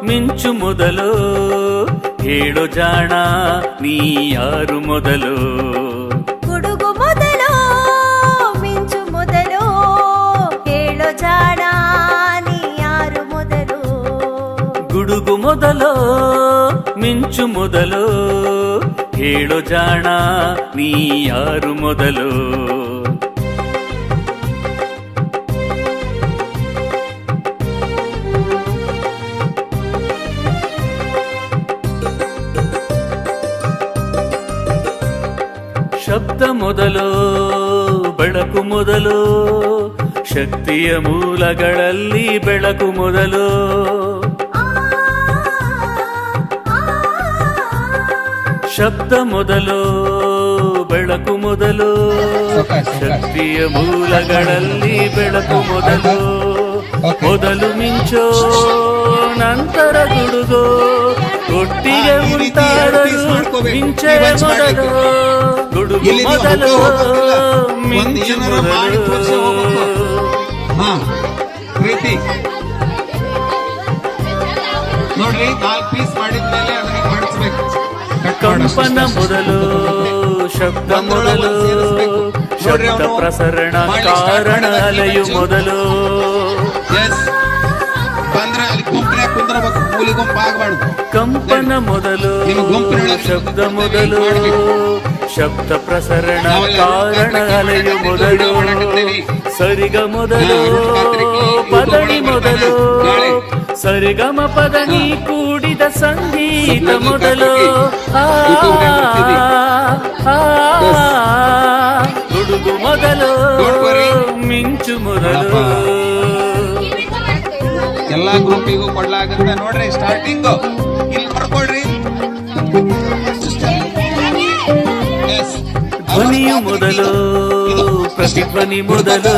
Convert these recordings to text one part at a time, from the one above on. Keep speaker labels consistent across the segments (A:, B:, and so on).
A: ಮಿಂಚು ಮೊದಲು ಹೇಳೋ ಜಾಣ ನೀ ಯಾರು ಮೊದಲು.
B: ಗುಡುಗು ಮೊದಲು ಮಿಂಚು ಮೊದಲು ಹೇಳೋ ಜಾಣ ನೀ ಯಾರು ಮೊದಲು.
A: ಗುಡುಗು ಮೊದಲು ಮಿಂಚು ಮೊದಲು ಹೇಳೋ ಜಾಣ ನೀ ಯಾರು ಮೊದಲು. ಶಬ್ದ ಮೊದಲು ಬೆಳಕು ಮೊದಲು ಶಕ್ತಿಯ ಮೂಲಗಳಲ್ಲಿ ಬೆಳಕು ಮೊದಲು. ಶಬ್ದ ಮೊದಲು ಬೆಳಕು ಮೊದಲು ಶಕ್ತಿಯ ಮೂಲಗಳಲ್ಲಿ ಬೆಳಕು ಮೊದಲು. ಮೊದಲು ಮಿಂಚೋ ನಂತರ ಗುಡುಗೋ ಒಟ್ಟಿಗೆ ಉಂಟಾದರೂ ಮಿಂಚೆ ಮೊದಲು. ಗುಡುಗು ಮೊದಲು ಮಿಂಚು ಮೊದಲು.
C: ನೋಡ್ರಿ 4 ಪೀಸ್ ಮಾಡಿದ್ಮೇಲೆ ಅದನ್ನ ಮಾಡಿಸ್ಬೇಕು.
A: ಕಂಪನ ಮೊದಲು ಶಬ್ದ ಮೊದಲು ಶಬ್ದ ಪ್ರಸರಣ ಕಾರಣ ಅಲೆಯು ಮೊದಲು.
C: ಬಂದ್ರೆ ಅಲ್ಲಿ ಗುಂಪಿನ ಕುಂದ್ರಬೇಕು, ಮೂಲಿ ಗುಂಪು ಆಗಬಾರ್ದು.
A: ಕಂಪನ ಮೊದಲು ಶಬ್ದ ಮೊದಲು ಶಬ್ದ ಪ್ರಸರಣ ಕಾರಣ ಅಲೆಯು ಮೊದಲು. ಸರಿಗ ಮೊದಲು ಪದನಿ ಮೊದಲು ಸರಿಗಮ ಪದನಿ ಕೂಡಿದ ಸಂಗೀತ ಮೊದಲು. ಗುಡುಗು ಮೊದಲು ಮಿಂಚು ಮೊದಲು.
C: ಎಲ್ಲಾ ಗ್ರೂಪಿಗೂ ಕೊಡ್ಲಾಗಂತ ನೋಡ್ರಿ. ಸ್ಟಾರ್ಟಿಂಗು ಇಲ್ಲಿ ಮಾಡ್ಕೊಳ್ರಿ.
A: ಧ್ವನಿಯು ಮೊದಲು ಪ್ರತಿಧ್ವನಿ ಮೊದಲು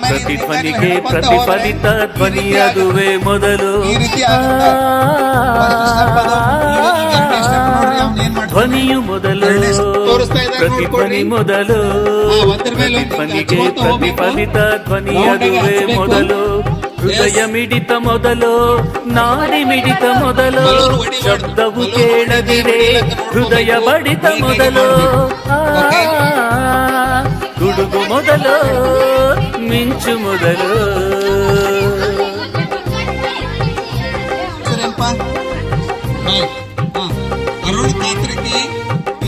A: ಪ್ರತಿಧ್ವನಿಗೆ ಪ್ರತಿಫಲಿತ ಧ್ವನಿ ಅದುವೇ ಮೊದಲು. ಧ್ವನಿಯು ಮೊದಲು ಪ್ರತಿಧ್ವನಿ ಮೊದಲು ಪ್ರತಿಧ್ವನಿಗೆ ಪ್ರತಿಫಲಿತ ಧ್ವನಿ ಅದುವೇ ಮೊದಲು. ಹೃದಯ ಮಿಡಿತ ಮೊದಲು ನಾಡಿ ಮಿಡಿತ ಮೊದಲು ಶಬ್ದವು ಕೇಳದಿರೆ ಹೃದಯ ಬಡಿತ ಮೊದಲು. ಗುಡುಗು ಮೊದಲು ಮಿಂಚು ಮೊದಲು.
C: ಅರುಣ್ ಕಾತ್ರಿಕಿ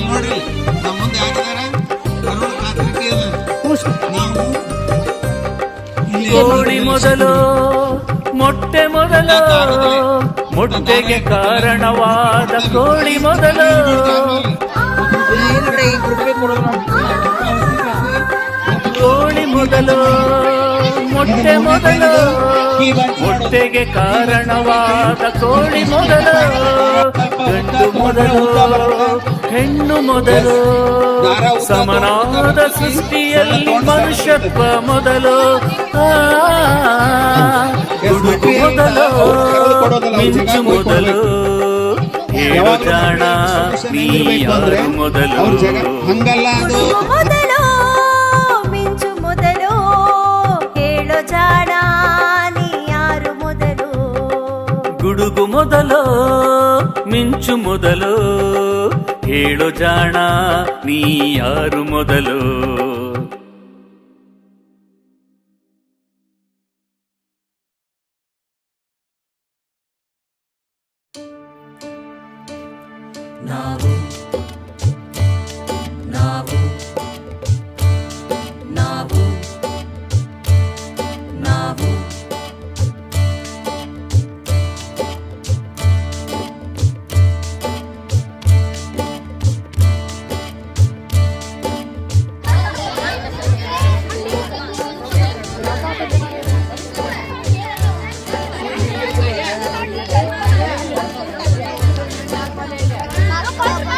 C: ನೋಡ್ರಿ, ನಮ್ಮ ಮುಂದೆ ಯಾರಿದಾರ? ಅರುಣ್ ಕಾತ್ರಿಕಿ. ನಾವು
A: ಕೋಳಿ ಮೊದಲು ಮೊಟ್ಟೆ ಮೊದಲು ಮೊಟ್ಟೆಗೆ ಕಾರಣವಾದ ಕೋಳಿ ಮೊದಲು. ಕೋಳಿ ಮೊದಲು ಮೊಟ್ಟೆ ಮೊದಲು ಮೊಟ್ಟೆಗೆ ಕಾರಣವಾದ ಕೋಳಿ ಮೊದಲು. ಗಂಡು ಮೊದಲು ಹೆಣ್ಣು ಮೊದಲು ಸಮನಾದ ಸೃಷ್ಟಿಯಲ್ಲಿ ಮನುಷ್ಯತ್ವ ಮೊದಲು. ಗುಡುಗು ಮೊದಲು ಮಿಂಚು ಮೊದಲು ಹೇಳು ಜಾಣ ನೀ ಯಾರು ಮೊದಲು.
C: ಹಂಗಲ್ಲ ಅದು.
B: ಮೊದಲು ಮಿಂಚು ಮೊದಲು ಹೇಳೋ ಜಾಣ ನೀ ಯಾರು ಮೊದಲು.
A: ಗುಡುಗು ಮೊದಲು ಮಿಂಚು ಮೊದಲು ಹೇಳೋ ಜಾಣ ನೀ ಯಾರು ಮೊದಲು.
D: ನಾವು ನಾವು ನಾವು ನಾವು
E: Hãy subscribe cho kênh Ghiền Mì Gõ để không bỏ lỡ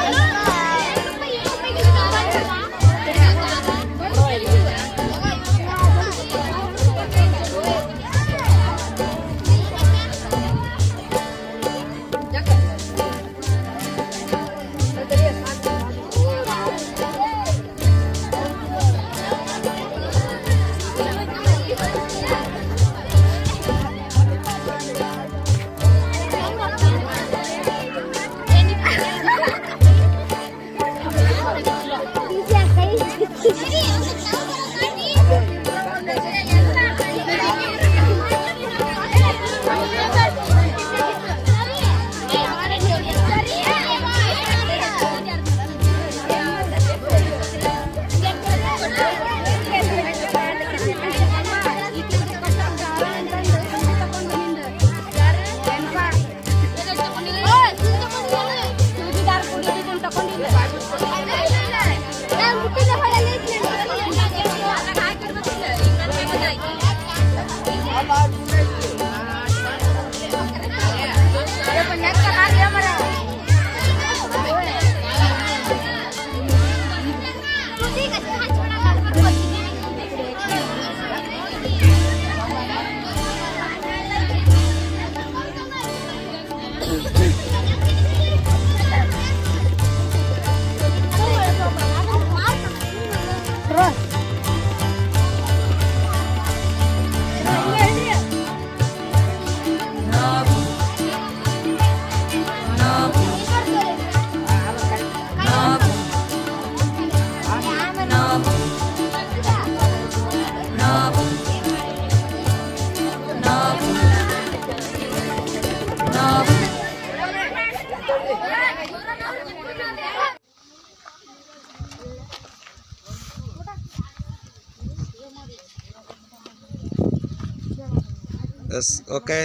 E: yes okay